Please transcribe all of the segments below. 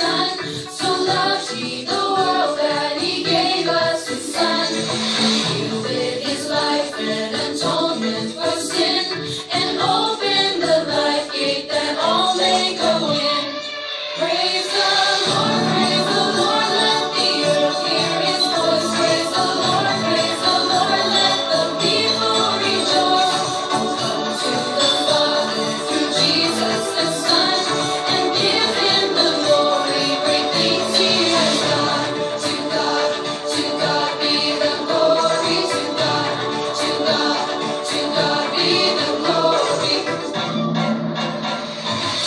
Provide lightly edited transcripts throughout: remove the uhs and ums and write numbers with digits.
done. So loved He the world that He gave us His Son. He with His life and atonement for sin, and opened the life gate that all may go in. Praise the Lord, let the earth hear His voice. Praise the Lord, let the people rejoice. Come to the Father through Jesus the Son, and give Him the glory, great things He has done. To God be the glory, to God be the glory.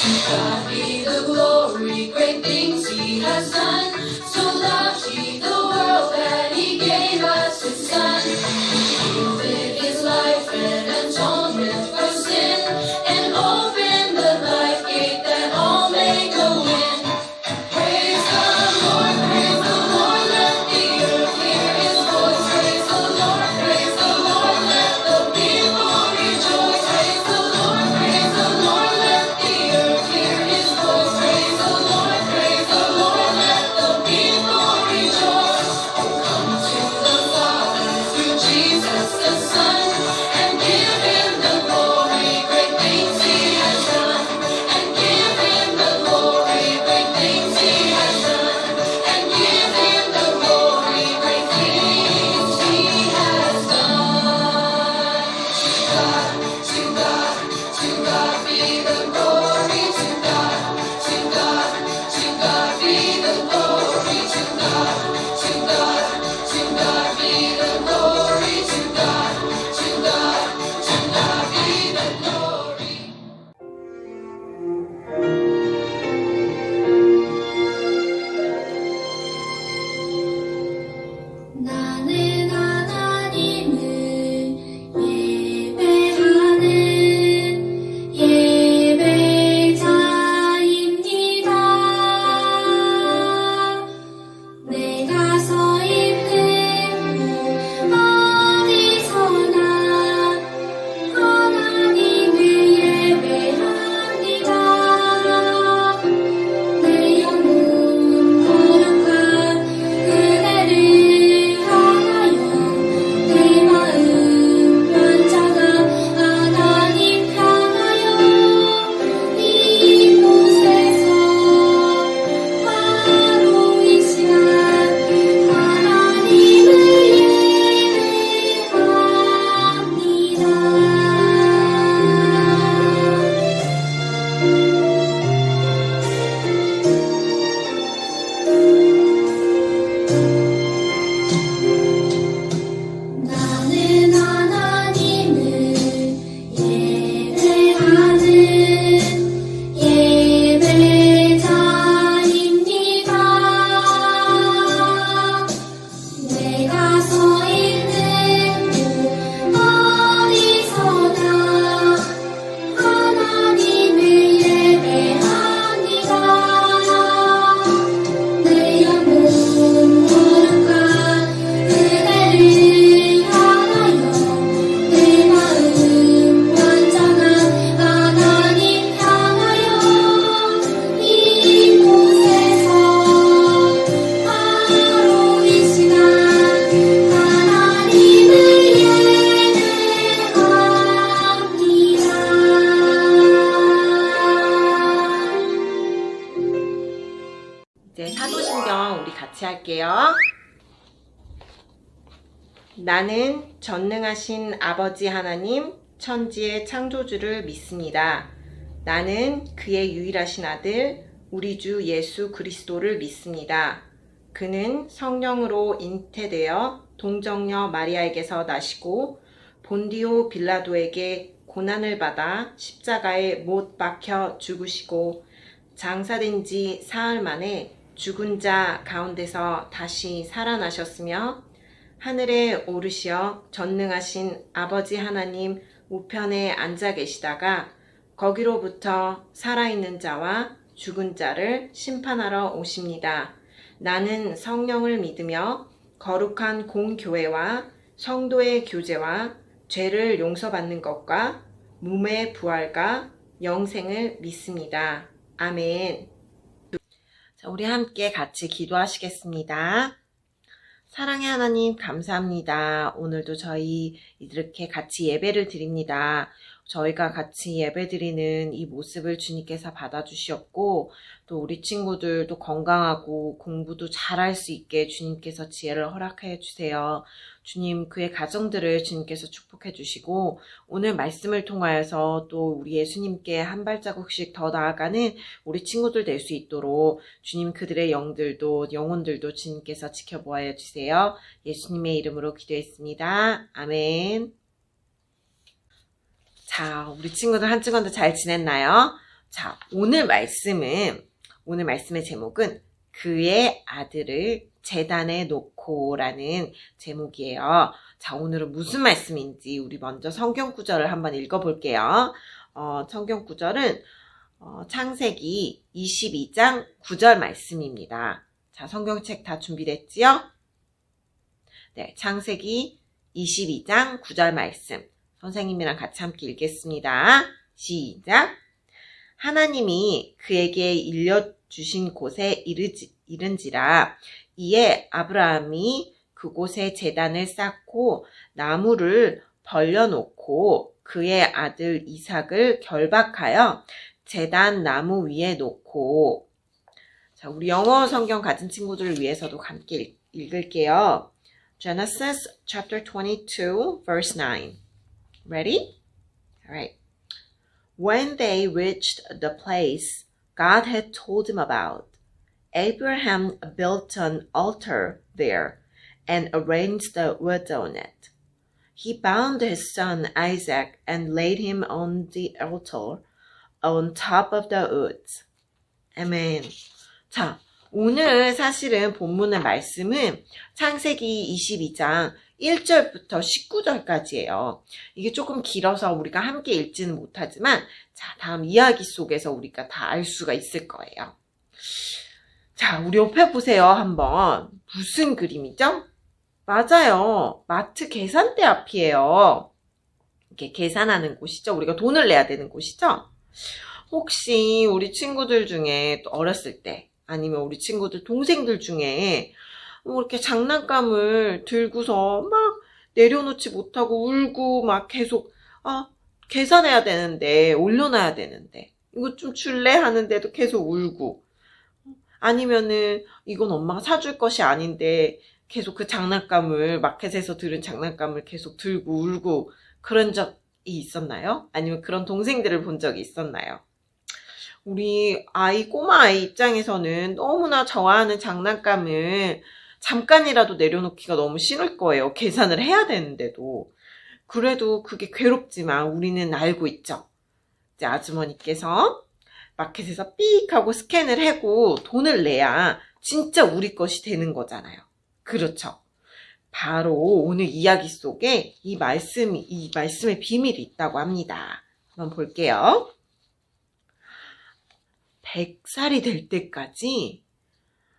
To God be the glory, great things He has done. So loved He the world that He gave us His Son. He with His life and atonement for sin, and opened the life gate that all may go in. Praise the Lord, let the earth hear His voice. Praise the Lord, let the people rejoice. Praise the Lord, let the earth hear His voice. Praise the Lord, let the people rejoice. Come to the Father through Jesus the Son, and give Him the glory, great things He has done. And give Him the glory, great things He has done. And give Him the glory, great things He has done. To God be the glory. To God be the glory. To God be the glory. To God be the glory. 나는 하나님을 예배하는 예배자입니다. 내가 서 있는 곳 어디서나 하나님을 예배합니다. 내 영혼 거룩한 그대를 향하여 내 마음 완전한 하나님 향하여 이곳에서 바로 이 시간 하나님을 예배합니다. 나는 하나님을 예배하는 예배자입니다. 내가 서 있는 곳 어디서나 하나님을 예배합니다. 내 영혼 거룩한 그대를 향하여 내 마음 완전한 하나님 향하여 이곳에서 바로 이 시간 하나님을 예배합니다. 이제 사도신경 우리 같이 할게요. 나는 전능하신 아버지 하나님 천지의 창조주를 믿습니다. 나는 그의 유일하신 아들 우리 주 예수 그리스도를 믿습니다. 그는 성령으로 잉태되어 동정녀 마리아에게서 나시고 본디오 빌라도에게 고난을 받아 십자가에 못 박혀 죽으시고 장사된 지 사흘 만에 죽은 자 가운데서 다시 살아나셨으며 하늘에 오르시어 전능하신 아버지 하나님 우편에 앉아 계시다가 거기로부터 살아있는 자와 죽은 자를 심판하러 오십니다. 나는 성령을 믿으며 거룩한 공교회와 성도의 교제와 죄를 용서받는 것과 몸의 부활과 영생을 믿습니다. 아멘. 자, 우리 함께 같이 기도하시겠습니다. 사랑의 하나님 감사합니다. 오늘도 저희 이렇게 같이 예배를 드립니다. 저희가 같이 예배드리는 이 모습을 주님께서 받아주시었고 또 우리 친구들도 건강하고 공부도 잘할 수 있게 주님께서 지혜를 허락해 주세요. 주님, 그의 가정들을 주님께서 축복해 주시고 오늘 말씀을 통하여서 또 우리 예수님께 한 발자국씩 더 나아가는 우리 친구들 될 수 있도록 주님, 그들의 영혼들도 주님께서 지켜보아 주세요. 예수님의 이름으로 기도했습니다. 아멘. 자, 우리 친구들 한 주간도 잘 지냈나요? 자, 오늘 말씀의 제목은 그의 아들을 제단에 놓고라는 제목이에요. 자, 오늘은 무슨 말씀인지 우리 먼저 성경 구절을 한번 읽어볼게요. 성경 구절은 창세기 22장 9절 말씀입니다. 자, 성경책 다 준비됐지요? 네, 창세기 22장 9절 말씀. 선생님이랑 같이 함께 읽겠습니다. 시작! 하나님이 그에게 일려주신 곳에 이른지라 이에 아브라함이 그곳에 제단을 쌓고 나무를 벌려놓고 그의 아들 이삭을 결박하여 제단 나무 위에 놓고. 자, 우리 영어 성경 가진 친구들을 위해서도 함께 읽을게요. Genesis chapter 22 verse 9. Ready? Alright. When they reached the place God had told him about, Abraham built an altar there and arranged the wood on it. He bound his son Isaac and laid him on the altar on top of the woods. Amen. 자, 오늘 사실은 본문의 말씀은 창세기 22장 1절부터 19절까지예요. 이게 조금 길어서 우리가 함께 읽지는 못하지만 자, 다음 이야기 속에서 우리가 다 알 수가 있을 거예요. 자, 우리 옆에 보세요. 한번. 무슨 그림이죠? 맞아요. 마트 계산대 앞이에요. 이렇게 계산하는 곳이죠. 우리가 돈을 내야 되는 곳이죠. 혹시 우리 친구들 중에 또 어렸을 때 아니면 우리 친구들 동생들 중에 이렇게 장난감을 들고서 막 내려놓지 못하고 울고 막 계속 계산해야 되는데 올려놔야 되는데 이거 좀 줄래 하는데도 계속 울고 아니면은 이건 엄마가 사줄 것이 아닌데 계속 그 장난감을 마켓에서 들은 장난감을 계속 들고 울고 그런 적이 있었나요? 아니면 그런 동생들을 본 적이 있었나요? 우리 꼬마 아이 입장에서는 너무나 좋아하는 장난감을 잠깐이라도 내려놓기가 너무 싫을 거예요. 계산을 해야 되는데도. 그래도 그게 괴롭지만 우리는 알고 있죠. 이제 아주머니께서 마켓에서 삑 하고 스캔을 하고 돈을 내야 진짜 우리 것이 되는 거잖아요. 그렇죠. 바로 오늘 이야기 속에 이 말씀의 비밀이 있다고 합니다. 한번 볼게요. 100살이 될 때까지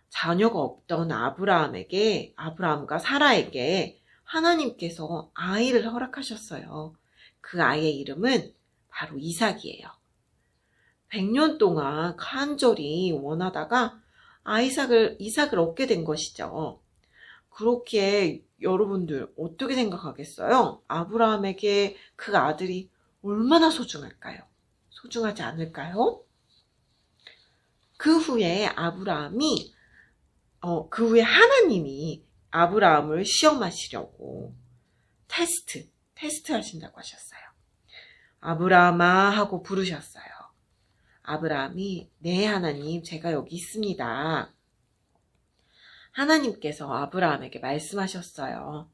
자녀가 없던 아브라함과 사라에게 하나님께서 아이를 허락하셨어요. 그 아이의 이름은 바로 이삭이에요. 100년 동안 간절히 원하다가 이삭을 얻게 된 것이죠. 그렇게 여러분들 어떻게 생각하겠어요? 아브라함에게 그 아들이 얼마나 소중할까요? 소중하지 않을까요? 그 후에 하나님이 아브라함을 시험하시려고 테스트 하신다고 하셨어요. 아브라함아 하고 부르셨어요. 아브라함이 네 하나님 제가 여기 있습니다. 하나님께서 아브라함에게 말씀하셨어요.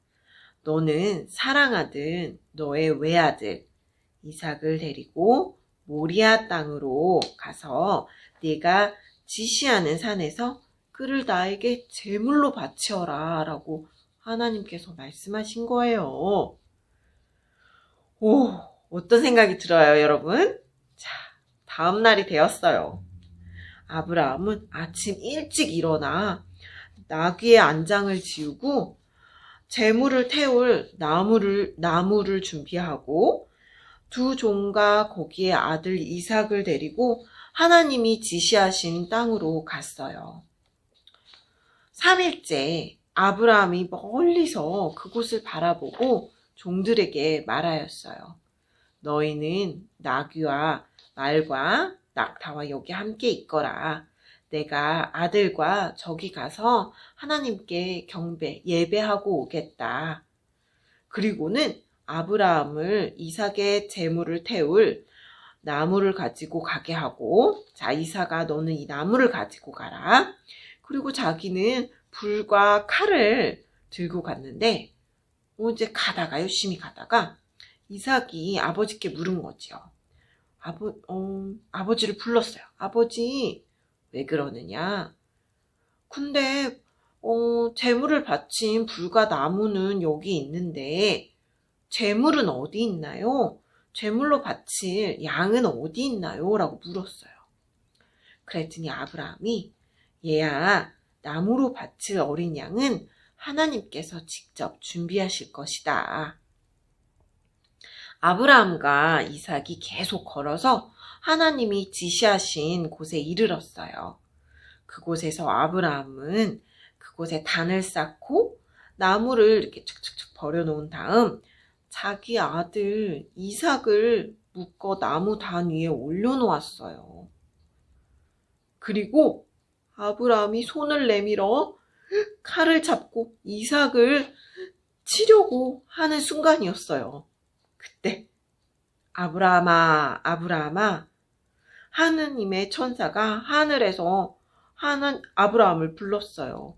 너는 사랑하던 너의 외아들 이삭을 데리고 모리아 땅으로 가서 네가 지시하는 산에서 그를 나에게 제물로 바치어라 라고 하나님께서 말씀하신 거예요. 오, 어떤 생각이 들어요, 여러분? 자, 다음 날이 되었어요. 아브라함은 아침 일찍 일어나 나귀의 안장을 지우고 제물을 태울 나무를 준비하고 두 종과 거기에 아들 이삭을 데리고 하나님이 지시하신 땅으로 갔어요. 3일째 아브라함이 멀리서 그곳을 바라보고 종들에게 말하였어요. 너희는 나귀와 말과 낙타와 여기 함께 있거라. 내가 아들과 저기 가서 하나님께 예배하고 오겠다. 그리고는 아브라함을 이삭의 제물을 태울 나무를 가지고 가게 하고, 자, 이삭아 너는 이 나무를 가지고 가라. 그리고 자기는 불과 칼을 들고 갔는데, 이제 열심히 가다가 이삭이 아버지께 물은 거죠. 아버지를 불렀어요. 아버지, 왜 그러느냐? 근데 제물을 바친 불과 나무는 여기 있는데 제물은 어디 있나요? 제물로 바칠 양은 어디 있나요? 라고 물었어요. 그랬더니 아브라함이 얘야, 나무로 바칠 어린 양은 하나님께서 직접 준비하실 것이다. 아브라함과 이삭이 계속 걸어서 하나님이 지시하신 곳에 이르렀어요. 그곳에서 아브라함은 그곳에 단을 쌓고 나무를 이렇게 착착착 버려놓은 다음 자기 아들 이삭을 묶어 나무 단 위에 올려놓았어요. 그리고 아브라함이 손을 내밀어 칼을 잡고 이삭을 치려고 하는 순간이었어요. 그때 아브라함아, 아브라함아, 하느님의 천사가 하늘에서 아브라함을 불렀어요.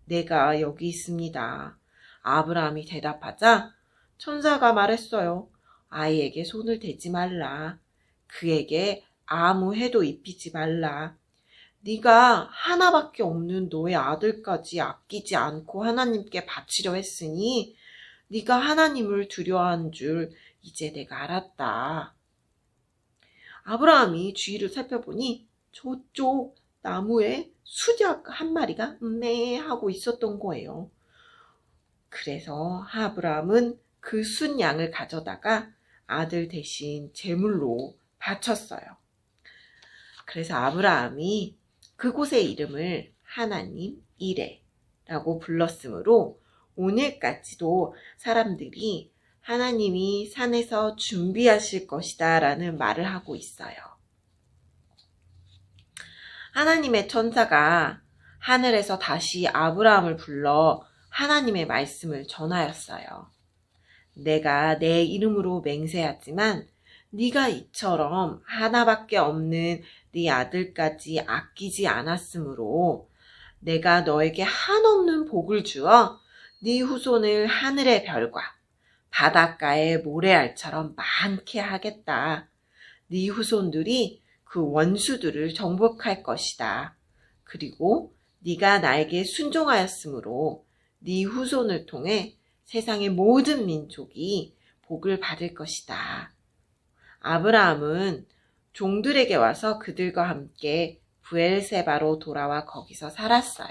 내가 여기 있습니다. 아브라함이 대답하자 천사가 말했어요. 아이에게 손을 대지 말라. 그에게 아무 해도 입히지 말라. 네가 하나밖에 없는 너의 아들까지 아끼지 않고 하나님께 바치려 했으니 네가 하나님을 두려워한 줄 이제 내가 알았다. 아브라함이 주위를 살펴보니 저쪽 나무에 수작 한 마리가 하고 있었던 거예요. 그래서 아브라함은 그 순양을 가져다가 아들 대신 제물로 바쳤어요. 그래서 아브라함이 그곳의 이름을 하나님 이레라고 불렀으므로 오늘까지도 사람들이 하나님이 산에서 준비하실 것이다 라는 말을 하고 있어요. 하나님의 천사가 하늘에서 다시 아브라함을 불러 하나님의 말씀을 전하였어요. 내가 내 이름으로 맹세하지만 네가 이처럼 하나밖에 없는 네 아들까지 아끼지 않았으므로 내가 너에게 한없는 복을 주어 네 후손을 하늘의 별과 바닷가의 모래알처럼 많게 하겠다. 네 후손들이 그 원수들을 정복할 것이다. 그리고 네가 나에게 순종하였으므로 네 후손을 통해 세상의 모든 민족이 복을 받을 것이다. 아브라함은 종들에게 와서 그들과 함께 브엘세바로 돌아와 거기서 살았어요.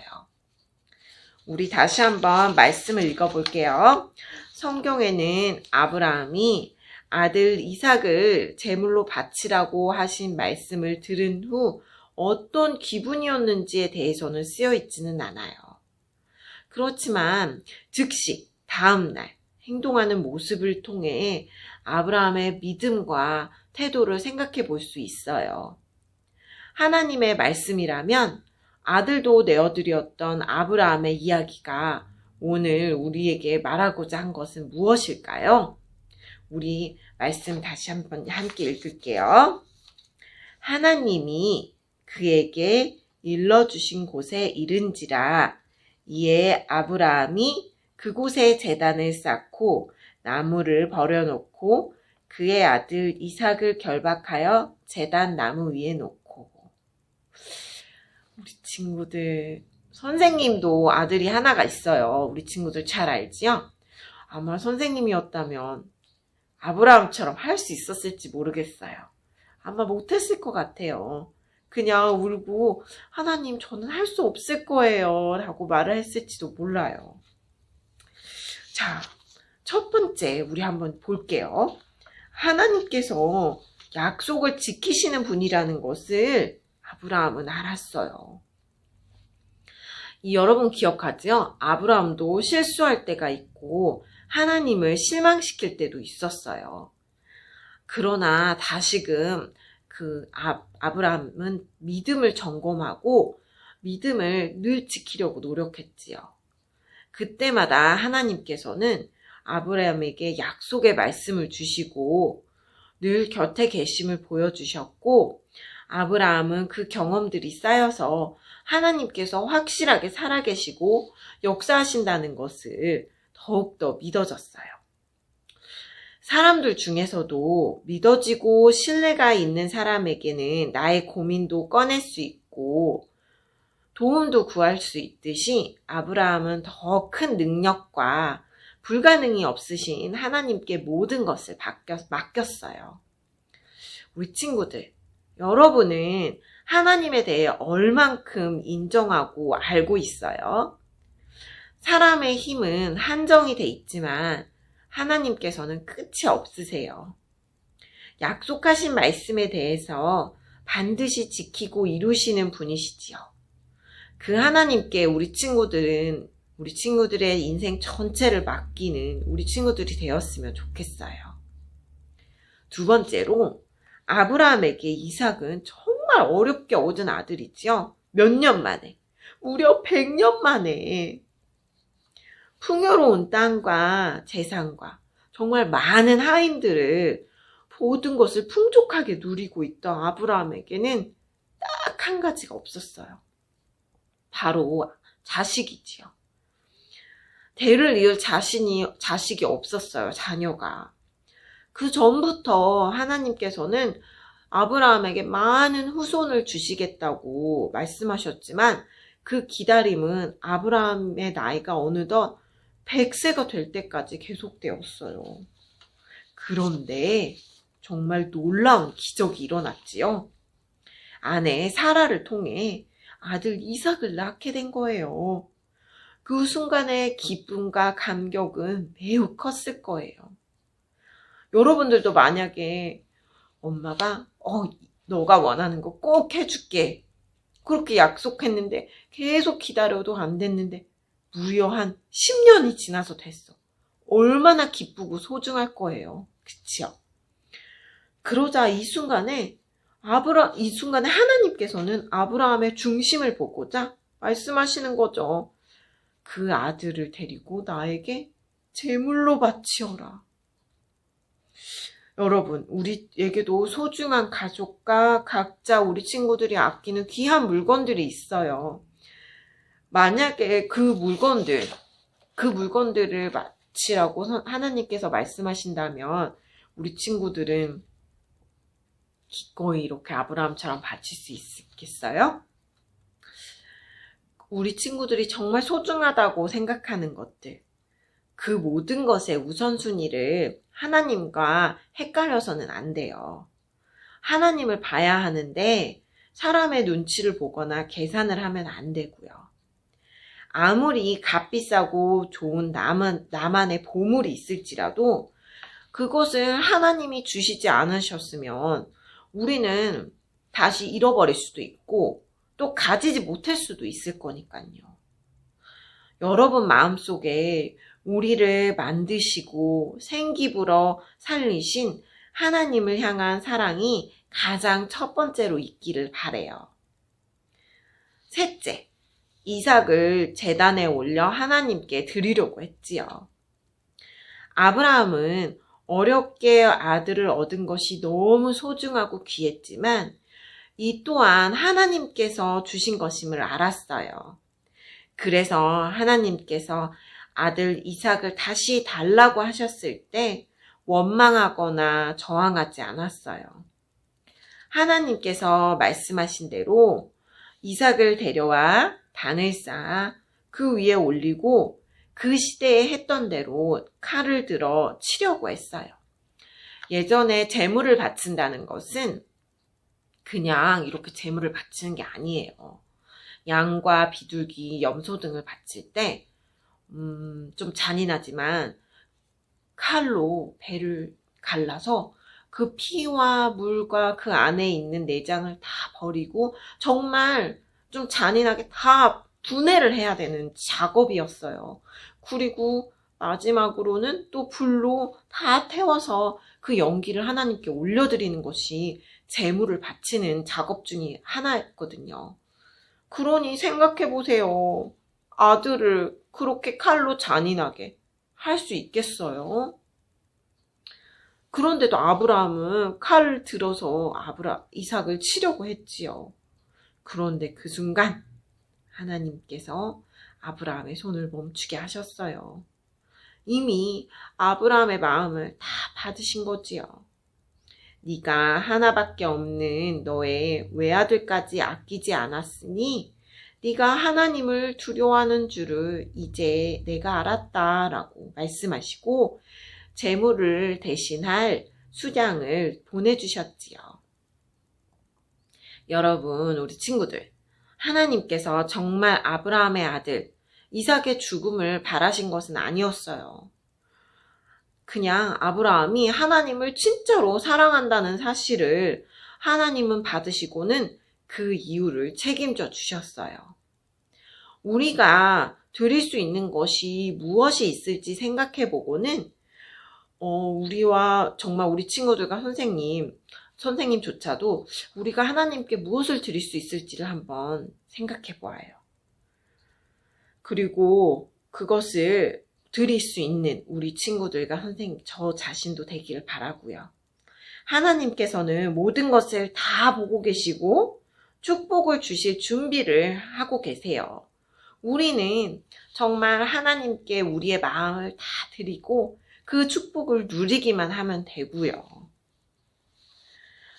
우리 다시 한번 말씀을 읽어볼게요. 성경에는 아브라함이 아들 이삭을 제물로 바치라고 하신 말씀을 들은 후 어떤 기분이었는지에 대해서는 쓰여 있지는 않아요. 그렇지만 즉시 다음날 행동하는 모습을 통해 아브라함의 믿음과 태도를 생각해 볼 수 있어요. 하나님의 말씀이라면 아들도 내어드렸던 아브라함의 이야기가 오늘 우리에게 말하고자 한 것은 무엇일까요? 우리 말씀 다시 한번 함께 읽을게요. 하나님이 그에게 일러주신 곳에 이른지라 이에 아브라함이 그곳에 제단을 쌓고 나무를 버려놓고 그의 아들 이삭을 결박하여 제단 나무 위에 놓고. 우리 친구들, 선생님도 아들이 하나가 있어요. 우리 친구들 잘 알지요? 아마 선생님이었다면 아브라함처럼 할 수 있었을지 모르겠어요. 아마 못했을 것 같아요. 그냥 울고 하나님 저는 할 수 없을 거예요 라고 말을 했을지도 몰라요. 자, 첫 번째 우리 한번 볼게요. 하나님께서 약속을 지키시는 분이라는 것을 아브라함은 알았어요. 여러분 기억하죠? 아브라함도 실수할 때가 있고 하나님을 실망시킬 때도 있었어요. 그러나 다시금 아브라함은 믿음을 점검하고 믿음을 늘 지키려고 노력했지요. 그때마다 하나님께서는 아브라함에게 약속의 말씀을 주시고 늘 곁에 계심을 보여주셨고, 아브라함은 그 경험들이 쌓여서 하나님께서 확실하게 살아계시고 역사하신다는 것을 더욱더 믿어졌어요. 사람들 중에서도 믿어지고 신뢰가 있는 사람에게는 나의 고민도 꺼낼 수 있고 도움도 구할 수 있듯이 아브라함은 더 큰 능력과 불가능이 없으신 하나님께 모든 것을 맡겼어요. 우리 친구들, 여러분은 하나님에 대해 얼만큼 인정하고 알고 있어요? 사람의 힘은 한정이 돼 있지만 하나님께서는 끝이 없으세요. 약속하신 말씀에 대해서 반드시 지키고 이루시는 분이시지요. 그 하나님께 우리 친구들의 인생 전체를 맡기는 우리 친구들이 되었으면 좋겠어요. 두 번째로, 아브라함에게 이삭은 정말 어렵게 얻은 아들이지요. 몇 년 만에, 무려 100년 만에 풍요로운 땅과 재산과 정말 많은 하인들을 모든 것을 풍족하게 누리고 있던 아브라함에게는 딱 한 가지가 없었어요. 바로 자식이지요. 대를 이을 자식이 없었어요, 자녀가. 그 전부터 하나님께서는 아브라함에게 많은 후손을 주시겠다고 말씀하셨지만 그 기다림은 아브라함의 나이가 어느덧 100세가 될 때까지 계속되었어요. 그런데 정말 놀라운 기적이 일어났지요. 아내 사라를 통해 아들 이삭을 낳게 된 거예요. 그 순간의 기쁨과 감격은 매우 컸을 거예요. 여러분들도 만약에 엄마가 너가 원하는 거 꼭 해줄게, 그렇게 약속했는데 계속 기다려도 안 됐는데 무려 한 10년이 지나서 됐어. 얼마나 기쁘고 소중할 거예요. 그치요? 그러자 이 순간에 하나님께서는 아브라함의 중심을 보고자 말씀하시는 거죠. 그 아들을 데리고 나에게 제물로 바치어라. 여러분, 우리에게도 소중한 가족과 각자 우리 친구들이 아끼는 귀한 물건들이 있어요. 만약에 그 물건들을 바치라고 하나님께서 말씀하신다면 우리 친구들은 기꺼이 이렇게 아브라함처럼 바칠 수 있겠어요? 우리 친구들이 정말 소중하다고 생각하는 것들, 그 모든 것의 우선순위를 하나님과 헷갈려서는 안 돼요. 하나님을 봐야 하는데 사람의 눈치를 보거나 계산을 하면 안 되고요. 아무리 값비싸고 좋은 나만의 보물이 있을지라도 그것을 하나님이 주시지 않으셨으면 우리는 다시 잃어버릴 수도 있고 또 가지지 못할 수도 있을 거니까요. 여러분 마음속에 우리를 만드시고 생기불어 살리신 하나님을 향한 사랑이 가장 첫 번째로 있기를 바라요. 셋째, 이삭을 제단에 올려 하나님께 드리려고 했지요. 아브라함은 어렵게 아들을 얻은 것이 너무 소중하고 귀했지만 이 또한 하나님께서 주신 것임을 알았어요. 그래서 하나님께서 아들 이삭을 다시 달라고 하셨을 때 원망하거나 저항하지 않았어요. 하나님께서 말씀하신 대로 이삭을 데려와 단을 쌓아 그 위에 올리고 그 시대에 했던 대로 칼을 들어 치려고 했어요. 예전에 제물을 바친다는 것은 그냥 이렇게 제물을 바치는 게 아니에요. 양과 비둘기, 염소 등을 바칠 때 좀 잔인하지만 칼로 배를 갈라서 그 피와 물과 그 안에 있는 내장을 다 버리고 정말 좀 잔인하게 다 분해를 해야 되는 작업이었어요. 그리고 마지막으로는 또 불로 다 태워서 그 연기를 하나님께 올려드리는 것이 제물을 바치는 작업 중에 하나였거든요. 그러니 생각해보세요. 아들을 그렇게 칼로 잔인하게 할 수 있겠어요? 그런데도 아브라함은 칼을 들어서 이삭을 치려고 했지요. 그런데 그 순간 하나님께서 아브라함의 손을 멈추게 하셨어요. 이미 아브라함의 마음을 다 받으신 거지요. 네가 하나밖에 없는 너의 외아들까지 아끼지 않았으니 네가 하나님을 두려워하는 줄을 이제 내가 알았다라고 말씀하시고 제물을 대신할 수량을 보내주셨지요. 여러분, 우리 친구들, 하나님께서 정말 아브라함의 아들 이삭의 죽음을 바라신 것은 아니었어요. 그냥 아브라함이 하나님을 진짜로 사랑한다는 사실을 하나님은 받으시고는 그 이유를 책임져 주셨어요. 우리가 드릴 수 있는 것이 무엇이 있을지 생각해 보고는 우리와 정말 우리 친구들과 선생님조차도 우리가 하나님께 무엇을 드릴 수 있을지를 한번 생각해 보아요. 그리고 그것을 드릴 수 있는 우리 친구들과 선생님, 저 자신도 되기를 바라고요. 하나님께서는 모든 것을 다 보고 계시고 축복을 주실 준비를 하고 계세요. 우리는 정말 하나님께 우리의 마음을 다 드리고 그 축복을 누리기만 하면 되고요.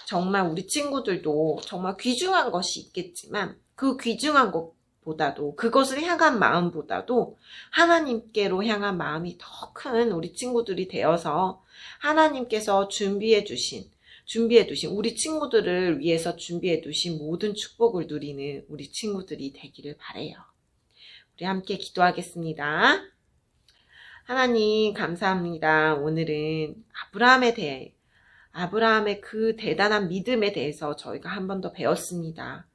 정말 우리 친구들도 정말 귀중한 것이 있겠지만 그 귀중한 것보다도 그것을 향한 마음보다도 하나님께로 향한 마음이 더 큰 우리 친구들이 되어서 하나님께서 준비해 두신 우리 친구들을 위해서 준비해 두신 모든 축복을 누리는 우리 친구들이 되기를 바라요. 우리 함께 기도하겠습니다. 하나님 감사합니다. 오늘은 아브라함의 그 대단한 믿음에 대해서 저희가 한 번 더 배웠습니다.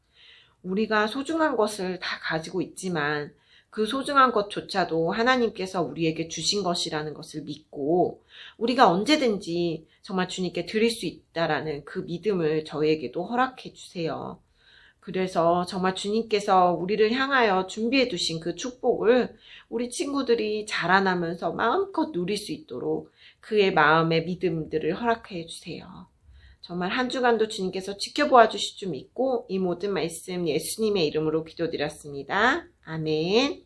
우리가 소중한 것을 다 가지고 있지만 그 소중한 것조차도 하나님께서 우리에게 주신 것이라는 것을 믿고 우리가 언제든지 정말 주님께 드릴 수 있다라는 그 믿음을 저희에게도 허락해 주세요. 그래서 정말 주님께서 우리를 향하여 준비해 두신 그 축복을 우리 친구들이 자라나면서 마음껏 누릴 수 있도록 그의 마음의 믿음들을 허락해 주세요. 정말 한 주간도 주님께서 지켜보아 주실 줄 믿고 이 모든 말씀 예수님의 이름으로 기도드렸습니다. 아멘.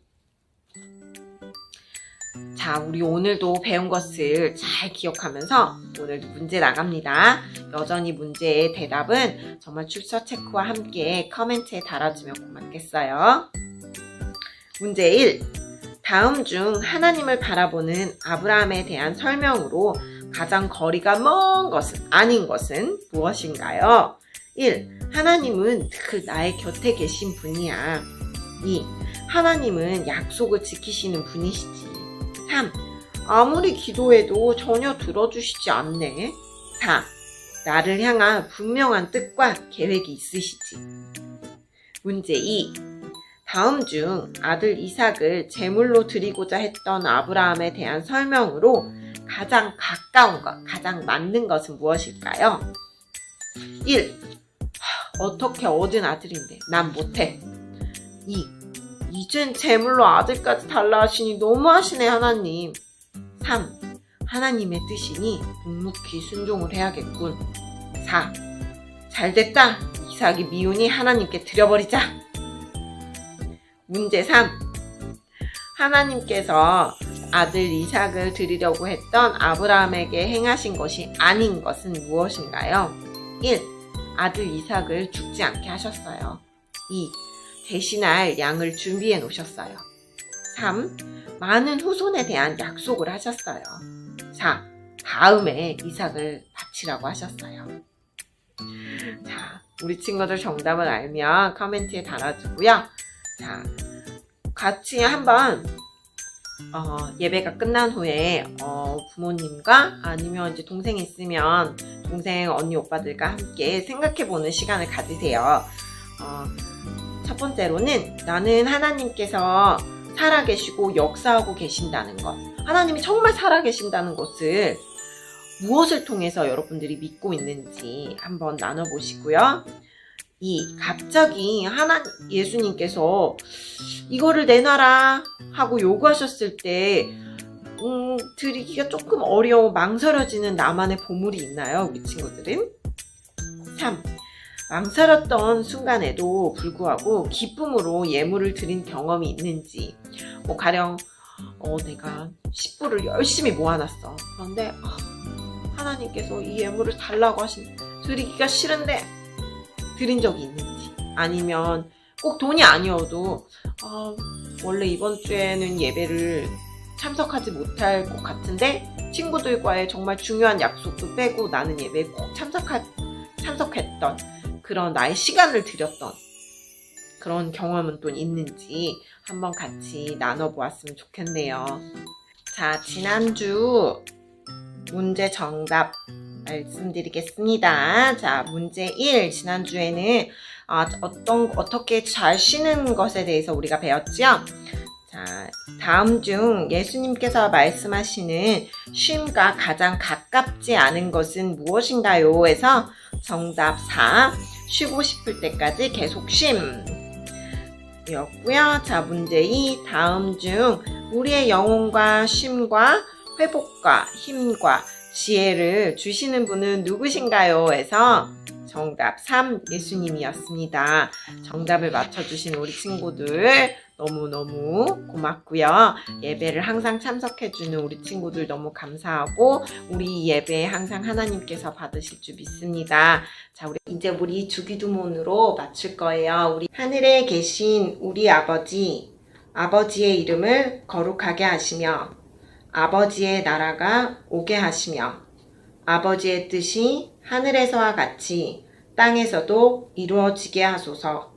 자, 우리 오늘도 배운 것을 잘 기억하면서 오늘도 문제 나갑니다. 여전히 문제의 대답은 정말 출처 체크와 함께 커멘트에 달아주면 고맙겠어요. 문제 1. 다음 중 하나님을 바라보는 아브라함에 대한 설명으로 가장 거리가 먼 것은 아닌 것은 무엇인가요? 1. 하나님은 늘 나의 곁에 계신 분이야. 2. 하나님은 약속을 지키시는 분이시지. 3. 아무리 기도해도 전혀 들어주시지 않네. 4. 나를 향한 분명한 뜻과 계획이 있으시지. 문제 2. 다음 중 아들 이삭을 제물로 드리고자 했던 아브라함에 대한 설명으로 가장 가까운 것, 가장 맞는 것은 무엇일까요? 1. 어떻게 얻은 아들인데 난 못해. 2. 이젠 제물로 아들까지 달라 하시니 너무하시네 하나님. 3. 하나님의 뜻이니 묵묵히 순종을 해야겠군. 4. 잘됐다. 이삭이 미우니 하나님께 드려버리자. 문제 3. 하나님께서 아들 이삭을 드리려고 했던 아브라함에게 행하신 것이 아닌 것은 무엇인가요? 1. 아들 이삭을 죽지 않게 하셨어요. 2. 대신할 양을 준비해 놓으셨어요. 3. 많은 후손에 대한 약속을 하셨어요. 4. 다음에 이삭을 바치라고 하셨어요. 자, 우리 친구들 정답을 알면 커멘트에 달아주고요. 자, 같이 한번 예배가 끝난 후에 부모님과 아니면 이제 동생이 있으면 동생, 언니, 오빠들과 함께 생각해보는 시간을 가지세요. 첫 번째로는 나는 하나님께서 살아계시고 역사하고 계신다는 것. 하나님이 정말 살아계신다는 것을 무엇을 통해서 여러분들이 믿고 있는지 한번 나눠보시고요. 갑자기 예수님께서 이거를 내놔라 하고 요구하셨을 때 드리기가 조금 어려워 망설여지는 나만의 보물이 있나요? 우리 친구들은? 3. 망설였던 순간에도 불구하고 기쁨으로 예물을 드린 경험이 있는지. 가령 내가 10불을 열심히 모아놨어. 그런데 하나님께서 이 예물을 달라고 드리기가 싫은데 드린 적이 있는지. 아니면 꼭 돈이 아니어도 원래 이번 주에는 예배를 참석하지 못할 것 같은데 친구들과의 정말 중요한 약속도 빼고 나는 예배에 꼭 참석했던 그런 나의 시간을 들였던 그런 경험은 또 있는지 한번 같이 나눠보았으면 좋겠네요. 자, 지난주 문제 정답 말씀드리겠습니다. 자, 문제 1. 지난주에는 어떻게 잘 쉬는 것에 대해서 우리가 배웠죠? 자, 다음 중 예수님께서 말씀하시는 쉼과 가장 가깝지 않은 것은 무엇인가요? 해서 정답 4. 쉬고 싶을 때까지 계속 쉼 였고요. 자, 문제 2. 다음 중 우리의 영혼과 쉼과 회복과 힘과 지혜를 주시는 분은 누구신가요? 해서 정답 3. 예수님이었습니다. 정답을 맞춰주신 우리 친구들 너무너무 고맙고요. 예배를 항상 참석해주는 우리 친구들 너무 감사하고 우리 예배 항상 하나님께서 받으실 줄 믿습니다. 자, 이제 우리 주기도문으로 마칠 거예요. 우리 하늘에 계신 우리 아버지의 이름을 거룩하게 하시며 아버지의 나라가 오게 하시며 아버지의 뜻이 하늘에서와 같이 땅에서도 이루어지게 하소서.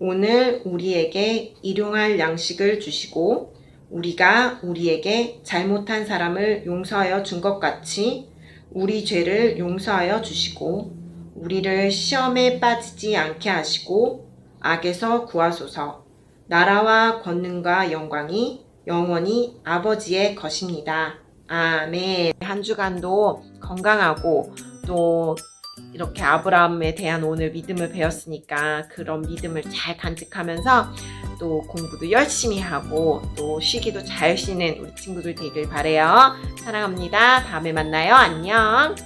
오늘 우리에게 일용할 양식을 주시고 우리가 우리에게 잘못한 사람을 용서하여 준 것 같이 우리 죄를 용서하여 주시고 우리를 시험에 빠지지 않게 하시고 악에서 구하소서. 나라와 권능과 영광이 영원히 아버지의 것입니다. 아멘. 한 주간도 건강하고 또 이렇게 아브라함에 대한 오늘 믿음을 배웠으니까 그런 믿음을 잘 간직하면서 또 공부도 열심히 하고 또 쉬기도 잘 쉬는 우리 친구들 되길 바래요. 사랑합니다. 다음에 만나요. 안녕.